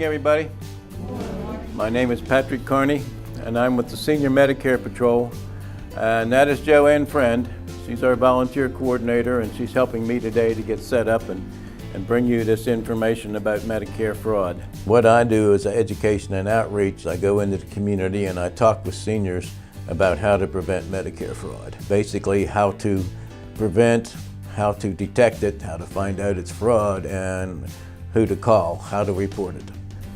morning, everybody. My name is Patrick Carney, and I'm with the Senior Medicare Patrol. And that is Joanne Friend. She's our volunteer coordinator, and she's helping me today to get set up and bring you this information about Medicare fraud. What I do is education and outreach. I go into the community and I talk with seniors about how to prevent Medicare fraud. Basically, how to prevent, how to detect it, how to find out it's fraud, and who to call, how to report it.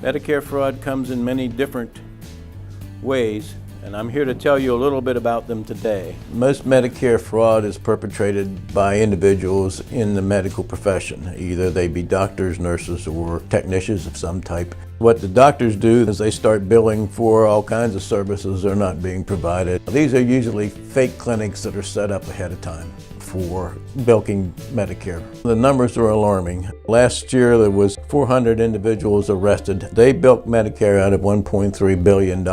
Medicare fraud comes in many different ways, and I'm here to tell you a little bit about them today. Most Medicare fraud is perpetrated by individuals in the medical profession. Either they be doctors, nurses, or technicians of some type. What the doctors do is they start billing for all kinds of services that are not being provided. These are usually fake clinics that are set up ahead of time for bilking Medicare. The numbers are alarming. Last year there was 400 individuals arrested. They bilked Medicare out of $1.3 billion.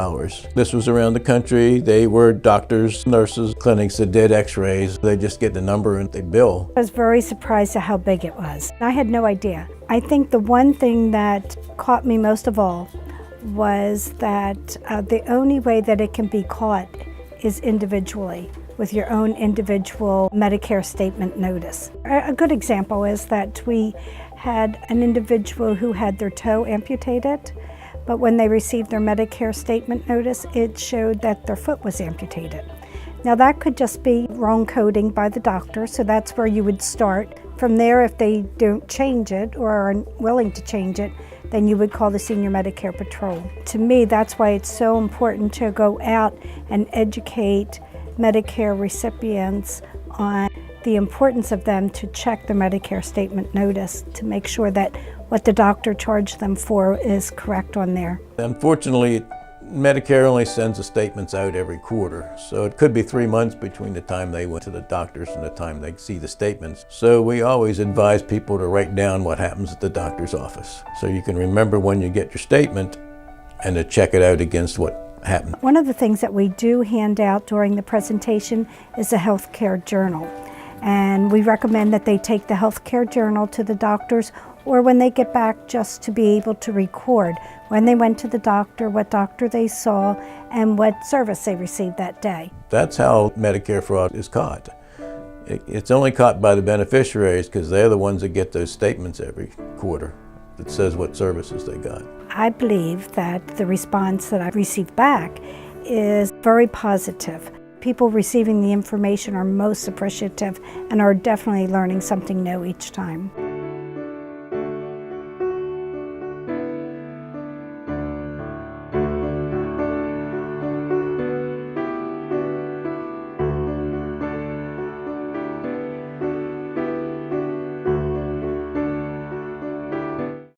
This was around the country. They were doctors, nurses, clinics that did x-rays. They just get the number and they bill. I was very surprised at how big it was. I had no idea. I think the one thing that caught me most of all was that the only way that it can be caught is individually, with your own individual Medicare statement notice. A good example is that we had an individual who had their toe amputated, but when they received their Medicare statement notice, it showed that their foot was amputated. Now that could just be wrong coding by the doctor, so that's where you would start. From there, if they don't change it or are unwilling to change it, then you would call the Senior Medicare Patrol. To me, that's why it's so important to go out and educate Medicare recipients on the importance of them to check the Medicare statement notice to make sure that what the doctor charged them for is correct on there. Unfortunately, Medicare only sends the statements out every quarter, so it could be 3 months between the time they went to the doctors and the time they see the statements. So we always advise people to write down what happens at the doctor's office, so you can remember when you get your statement and to check it out against what happened. One of the things that we do hand out during the presentation is a healthcare journal. And we recommend that they take the healthcare journal to the doctors or when they get back, just to be able to record when they went to the doctor, what doctor they saw, and what service they received that day. That's how Medicare fraud is caught. It's only caught by the beneficiaries because they're the ones that get those statements every quarter that says what services they got. I believe that the response that I received back is very positive. People receiving the information are most appreciative and are definitely learning something new each time.